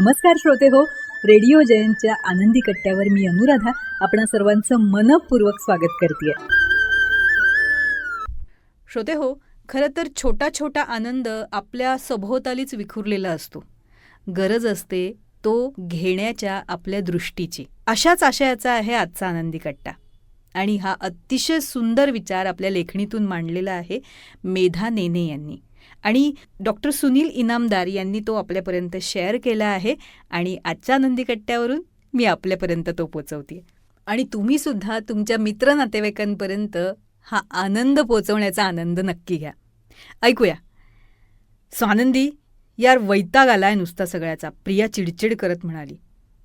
नमस्कार श्रोते हो, रेडिओ जयंतच्या आनंदी कट्ट्यावर मी अनुराधा आपणा सर्वांचं मनपूर्वक स्वागत करते. श्रोते हो, खरं तर छोटा छोटा आनंद आपल्या सभोवतालीच विखुरलेला असतो. गरज असते तो घेण्याच्या आपल्या दृष्टीची. अशाच आशयाचा आहे आजचा आनंदी कट्टा. आणि हा अतिशय सुंदर विचार आपल्या लेखणीतून मांडलेला आहे मेधा नेने यांनी. आणि डॉक्टर सुनील इनामदार यांनी तो आपल्यापर्यंत शेअर केला आहे आणि आजच्या आनंदी कट्ट्यावरून मी आपल्यापर्यंत तो पोचवते. आणि तुम्हीसुद्धा तुमच्या मित्र नातेवाईकांपर्यंत हा आनंद पोचवण्याचा आनंद नक्की घ्या. ऐकूया. स्वानंदी, यार वैताग आलाय नुसता सगळ्याचा, प्रिया चिडचिड करत म्हणाली.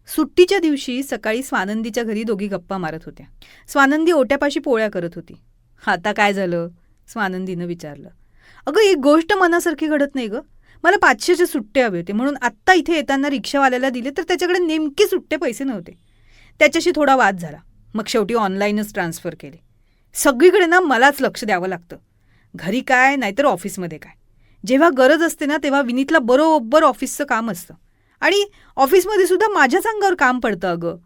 सुट्टीच्या दिवशी सकाळी स्वानंदीच्या घरी दोघी गप्पा मारत होत्या. स्वानंदी ओट्यापाशी पोळ्या करत होती. आता काय झालं? स्वानंदीनं विचारलं. अगं, एक गोष्ट मनासारखी घडत नाही गं. मला 500चे सुट्टे हवे होते म्हणून आत्ता इथे येताना रिक्षावाल्याला दिले तर त्याच्याकडे नेमके सुट्टे पैसे नव्हते. त्याच्याशी थोडा वाद झाला. मग शेवटी ऑनलाईनच ट्रान्सफर केले. सगळीकडे ना मलाच लक्ष द्यावं लागतं. घरी काय नाहीतर ऑफिसमध्ये काय. जेव्हा गरज असते ना तेव्हा विनीतला बरोबर ऑफिसचं काम असतं आणि ऑफिसमध्ये सुद्धा माझ्याच अंगावर काम पडतं. अगं,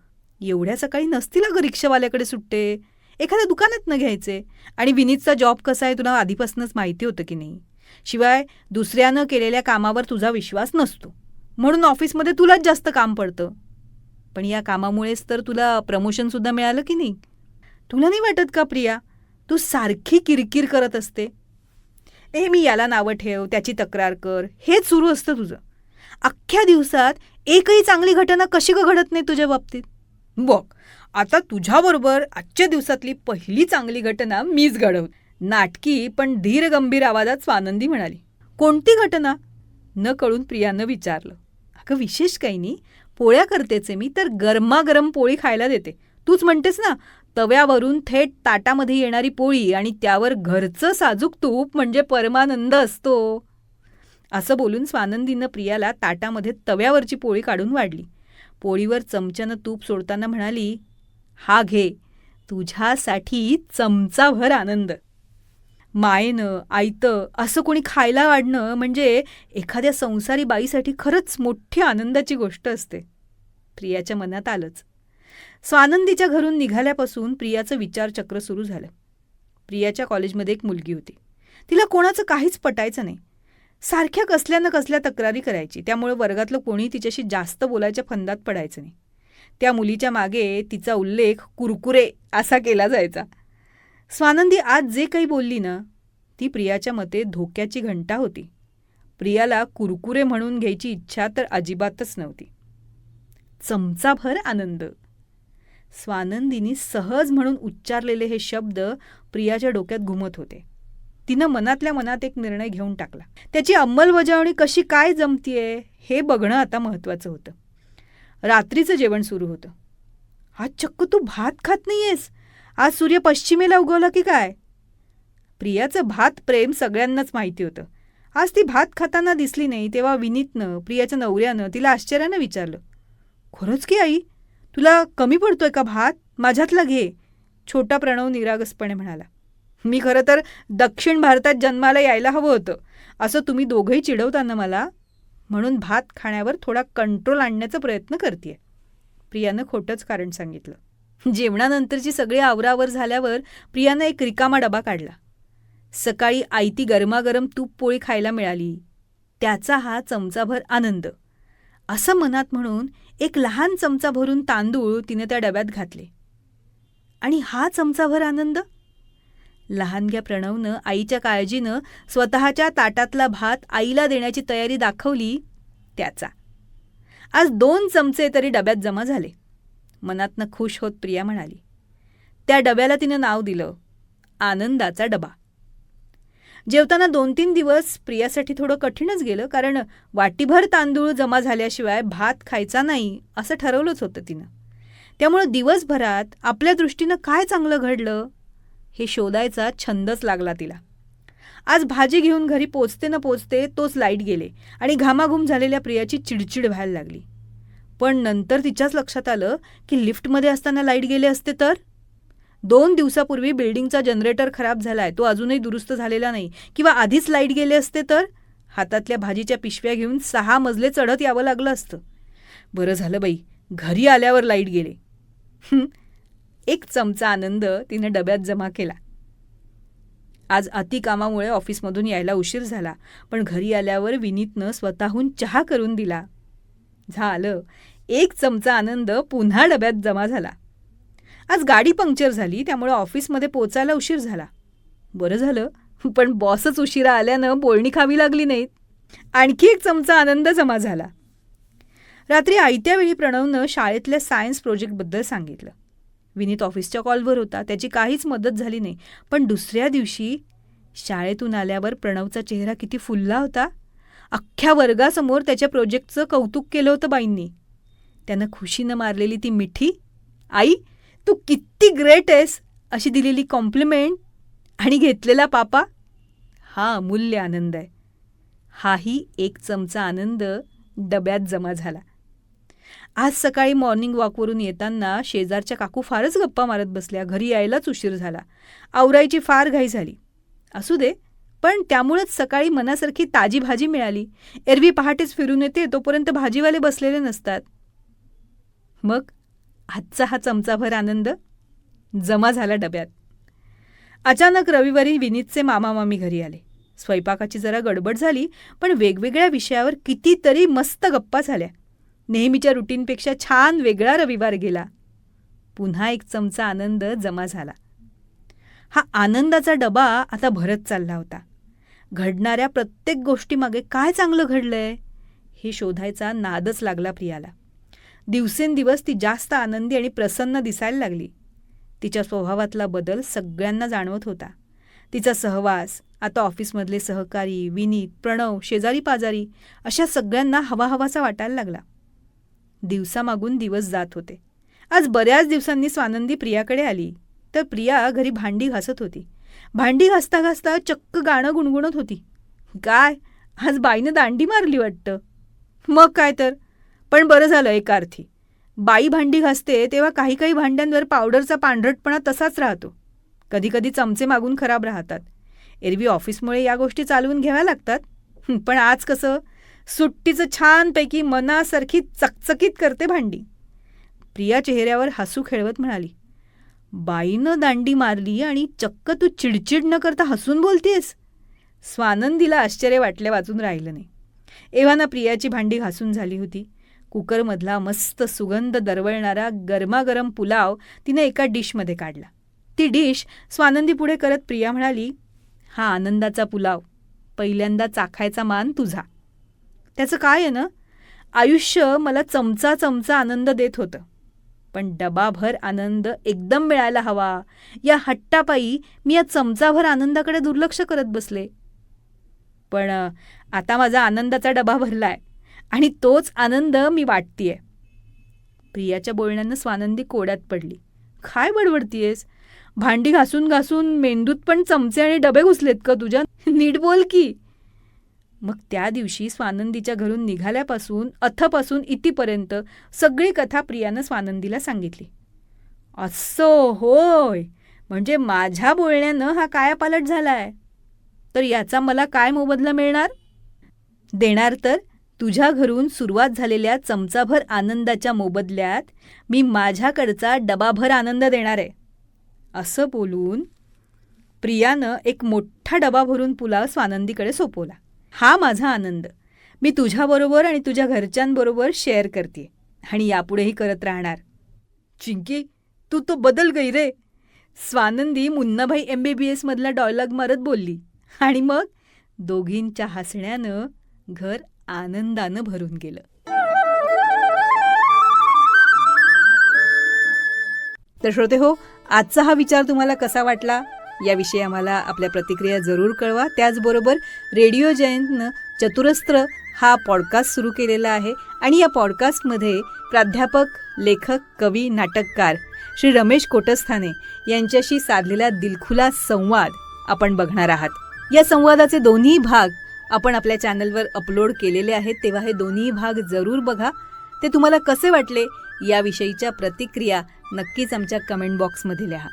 एवढ्या सकाळी नसतील अगं रिक्षावाल्याकडे सुट्टे. एखाद्या दुकानात न घ्यायचे. आणि विनीतचा जॉब कसा आहे तुला आधीपासूनच माहिती होतं की नाही. शिवाय दुसऱ्यानं केलेल्या कामावर तुझा विश्वास नसतो म्हणून ऑफिसमध्ये तुलाच जास्त काम पडतं. पण या कामामुळेच तर तुला प्रमोशनसुद्धा मिळालं की नाही. तुला नाही वाटत का प्रिया, तू सारखी किरकिर करत असते. मी याला नावं ठेव, त्याची तक्रार कर, हेच सुरू असतं तुझं. अख्ख्या दिवसात एकही चांगली घटना कशी का घडत नाही तुझ्या बाबतीत. बघ, आता तुझ्याबरोबर आजच्या दिवसातली पहिली चांगली घटना मीच घडवली. नाटकी पण धीर गंभीर आवाजात स्वानंदी म्हणाली. कोणती घटना? न कळून प्रियानं विचारलं. अगं, विशेष काही नाही. पोळ्या करतेचे मी तर गरमागरम पोळी खायला देते. तूच म्हणतेस ना, तव्यावरून थेट ताटामध्ये येणारी पोळी आणि त्यावर घरचं साजूक तूप म्हणजे परमानंद असतो. असं बोलून स्वानंदीनं प्रियाला ताटामध्ये तव्यावरची पोळी काढून वाढली. पोळीवर चमच्यानं तूप सोडताना म्हणाली, हा घे, तुझ्यासाठी चमचाभर आनंद. मायेनं आयतं असं कोणी खायला वाढणं म्हणजे एखाद्या संसारी बाईसाठी खरंच मोठी आनंदाची गोष्ट असते. प्रियाच्या मनात आलंच. स्वानंदीच्या घरून निघाल्यापासून प्रियाचं विचारचक्र सुरू झालं. प्रियाच्या कॉलेजमध्ये एक मुलगी होती. तिला कोणाचं काहीच पटायचं नाही. सारख्या कसल्या न कसल्या तक्रारी करायची. त्यामुळे वर्गातलं कोणी तिच्याशी जास्त बोलायच्या फंदात पडायचं नाही. त्या मुलीच्या मागे तिचा उल्लेख कुरकुरे असा केला जायचा. स्वानंदी आज जे काही बोलली ना, ती प्रियाच्या मते धोक्याची घंटा होती. प्रियाला कुरकुरे म्हणून घ्यायची इच्छा तर अजिबातच नव्हती. चमचाभर आनंद. स्वानंदीनी सहज म्हणून उच्चारलेले हे शब्द प्रियाच्या डोक्यात घुमत होते. तिनं मनातल्या मनात एक निर्णय घेऊन टाकला. त्याची अंमलबजावणी कशी काय जमतीये हे बघणं आता महत्त्वाचं होतं. रात्रीचं जेवण सुरू होतं. आज चक्क तू भात खात नाहीयेस? आज सूर्य पश्चिमेला उगवला की काय? प्रियाचं भात प्रेम सगळ्यांनाच माहिती होतं. आज ती भात खाताना दिसली नाही तेव्हा विनीतनं, प्रियाच्या नवऱ्यानं तिला आश्चर्यानं विचारलं, खरंच की आई, तुला कमी पडतोय का भात? माझ्यातला घे. छोटा प्रणव निरागसपणे म्हणाला. मी खरं तर दक्षिण भारतात जन्माला यायला हवं होतं. असं तुम्ही दोघंही चिडवता ना मला, म्हणून भात खाण्यावर थोडा कंट्रोल आणण्याचा प्रयत्न करतेय. प्रियानं खोटंच कारण सांगितलं. जेवणानंतरची सगळी आवरावर झाल्यावर प्रियानं एक रिकामा डबा काढला. सकाळी आयती गरमागरम तूप पोळी खायला मिळाली, त्याचा हा चमचाभर आनंद. असं मनात म्हणून एक लहान चमचा भरून तांदूळ तिने त्या डब्यात घातले. आणि हा चमचाभर आनंद? लहानग्या प्रणवनं आईच्या काळजीनं स्वतःच्या ताटातला भात आईला देण्याची तयारी दाखवली, त्याचा. आज 2 चमचे तरी डब्यात जमा झाले. मनातनं खुश होत प्रिया म्हणाली. त्या डब्याला तिनं नाव दिलं, आनंदाचा डबा. जेवताना 2-3 दिवस प्रियासाठी थोडं कठीणच गेलं, कारण वाटीभर तांदूळ जमा झाल्याशिवाय भात खायचा नाही असं ठरवलंच होतं तिनं. त्यामुळं दिवसभरात आपल्या दृष्टीनं काय चांगलं घडलं हे शोधायचा छंदच लागला तिला. आज भाजी घेऊन घरी पोचते न पोचते तोच लाईट गेले आणि घामाघूम झालेल्या प्रियाची चिडचिड व्हायला लागली. पण नंतर तिच्याच लक्षात आलं की लिफ्टमध्ये असताना लाईट गेले असते तर? 2 दिवसापूर्वी बिल्डिंगचा जनरेटर खराब झालाय, तो अजूनही दुरुस्त झालेला नाही. किंवा आधीच लाईट गेले असते तर हातातल्या भाजीच्या पिशव्या घेऊन 6 मजले चढत यावं लागलं असतं. बरं झालं बाई, घरी आल्यावर लाईट गेले. 1 चमचा आनंद तिनं डब्यात जमा केला. आज अतिकामामुळे ऑफिसमधून यायला उशीर झाला, पण घरी आल्यावर विनीतनं स्वतःहून चहा करून दिला. झालं, 1 चमचा आनंद पुन्हा डब्यात जमा झाला. आज गाडी पंक्चर झाली, त्यामुळे ऑफिसमध्ये पोचायला उशीर झाला. बरं झालं, पण बॉसच उशिरा आल्यानं बोलणी खावी लागली नाहीत. आणखी 1 चमचा आनंद जमा झाला. रात्री आयत्या वेळी प्रणवनं शाळेतल्या सायन्स प्रोजेक्टबद्दल सांगितलं. विनीत ऑफिसच्या कॉलवर होता, त्याची काहीच मदत झाली नाही. पण दुसऱ्या दिवशी शाळेतून आल्यावर प्रणवचा चेहरा किती फुलला होता. अख्ख्या वर्गासमोर त्याच्या प्रोजेक्टचं कौतुक केलं होतं बाईंनी. त्यानं खुशीनं मारलेली ती मिठी, आई तू किती ग्रेट आहेस, अशी दिलेली कॉम्प्लिमेंट आणि घेतलेला पापा, हा अमूल्य आनंद आहे. हाही 1 चमचा आनंद डब्यात जमा झाला. आज सकाळी मॉर्निंग वॉकवरून येताना शेजारच्या काकू फारच गप्पा मारत बसल्या. घरी यायलाच उशीर झाला. आवरायची फार घाई झाली. असू दे, पण त्यामुळेच सकाळी मनासारखी ताजी भाजी मिळाली. एरवी पहाटेच फिरून येते तोपर्यंत भाजीवाले बसलेले नसतात. मग आजचा हा चमचाभर आनंद जमा झाला डब्यात. अचानक रविवारी विनीतचे मामा मामी घरी आले. स्वयंपाकाची जरा गडबड झाली, पण वेगवेगळ्या विषयावर कितीतरी मस्त गप्पा झाल्या. नेहमीच्या रुटीनपेक्षा छान वेगळा रविवार गेला. पुन्हा 1 चमचा आनंद जमा झाला. हा आनंदाचा डबा आता भरत चालला होता. घडणाऱ्या प्रत्येक गोष्टीमागे काय चांगलं घडलंय हे शोधायचा नादच लागला प्रियाला. दिवसेंदिवस ती जास्त आनंदी आणि प्रसन्न दिसायला लागली. तिच्या स्वभावातला बदल सगळ्यांना जाणवत होता. तिचा सहवास, आता ऑफिसमधले सहकारी, विनीत, प्रणव, शेजारी पाजारी अशा सगळ्यांना हवाहवासा वाटायला लागला. दिवसामागून दिवस जात होते. आज बऱ्याच दिवसांनी स्वानंदी प्रियाकडे आली तर प्रिया घरी भांडी घासत होती. भांडी घासता घासता चक्क गाणं गुणगुणत होती. काय, आज बाईनं दांडी मारली वाटतं. मग काय तर, पण बरं झालं एका अर्थी. बाई भांडी घासते तेव्हा काही काही भांड्यांवर पावडरचा पांढरटपणा तसाच राहतो. कधीकधी चमचे मागून खराब राहतात. एरवी ऑफिसमुळे या गोष्टी चालवून घ्याव्या लागतात. पण आज कसं, सुट्टीचं छानपैकी मनासारखी चकचकीत करते भांडी. प्रिया चेहऱ्यावर हसू खेळवत म्हणाली, बाईनं दांडी मारली आणि चक्क तू चिडचिड न करता हसून बोलतेस. स्वानंदीला आश्चर्य वाटल्या वाचून राहिलं नाही. एव्हाना प्रियाची भांडी घासून झाली होती. कुकरमधला मस्त सुगंध दरवळणारा गरमागरम पुलाव तिने एका डिशमध्ये काढला. ती डिश स्वानंदी पुढे करत प्रिया म्हणाली, हा आनंदाचा पुलाव, पहिल्यांदा चाखायचा मान तुझा. त्याचं काय आहे ना, आयुष्य मला चमचा चमचा आनंद देत होतं, पण डबाभर आनंद एकदम मिळायला हवा या हट्टापायी मी या चमचाभर आनंदाकडे दुर्लक्ष करत बसले. पण आता माझा आनंदाचा डबा भरलाय आणि तोच आनंद मी वाटतीये. प्रियाच्या बोलण्यानं स्वानंदी कोड्यात पडली. काय बडबडतीयेस? भांडी घासून घासून मेंदूत पण चमचे आणि डबे घुसलेत का तुझ्या? नीट बोल की. मग त्या दिवशी स्वानंदीच्या घरून निघाल्यापासून अथपासून इतीपर्यंत सगळी कथा प्रियानं स्वानंदीला सांगितली. असं होय, म्हणजे माझ्या बोलण्यानं हा कायापालट झालाय. तर याचा मला काय मोबदला मिळणार? देणार तर तुझ्या घरून सुरुवात झालेल्या चमचाभर आनंदाच्या मोबदल्यात मी माझ्याकडचा डबाभर आनंद देणार आहे. असं बोलून प्रियानं एक मोठा डबा भरून पुलाव स्वानंदीकडे सोपवला. हा माझा आनंद मी तुझ्याबरोबर आणि तुझ्या घरच्यांबरोबर शेअर करते आणि यापुढेही करत राहणार. चिंकी, तू तो बदल गई रे. स्वानंदी मुन्नाभाई MBBS मधला डायलॉग मारत बोलली आणि मग दोघींच्या हसण्यानं घर आनंदानं भरून गेलं. तर श्रोते हो, आजचा हा विचार तुम्हाला कसा वाटला याविषयी आम्हाला आपल्या प्रतिक्रिया जरूर कळवा. त्याचबरोबर रेडिओ जयंतनं चतुरस्त्र हा पॉडकास्ट सुरू केलेला आहे आणि या पॉडकास्टमध्ये प्राध्यापक, लेखक, कवी, नाटककार श्री रमेश कोटस्थाने यांच्याशी साधलेला दिलखुलास संवाद आपण बघणार आहात. या संवादाचे दोन्ही भाग आपण आपल्या चॅनलवर अपलोड केलेले आहेत, तेव्हा हे दोन्ही भाग जरूर बघा. ते तुम्हाला कसे वाटले याविषयीच्या प्रतिक्रिया नक्कीच आमच्या कमेंट बॉक्समध्ये लिहा.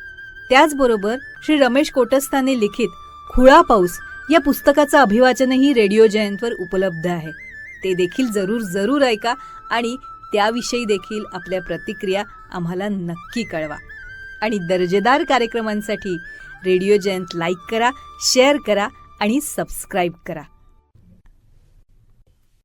त्याचबरोबर श्री रमेश कोटस्थाने लिखित खुळा पाऊस या पुस्तकाचं अभिवाचनही रेडिओ जयंतवर उपलब्ध आहे. ते देखील जरूर ऐका आणि त्याविषयी देखील आपल्या प्रतिक्रिया आम्हाला नक्की कळवा. आणि दर्जेदार कार्यक्रमांसाठी रेडिओ जयंत लाईक करा, शेअर करा आणि सबस्क्राईब करा.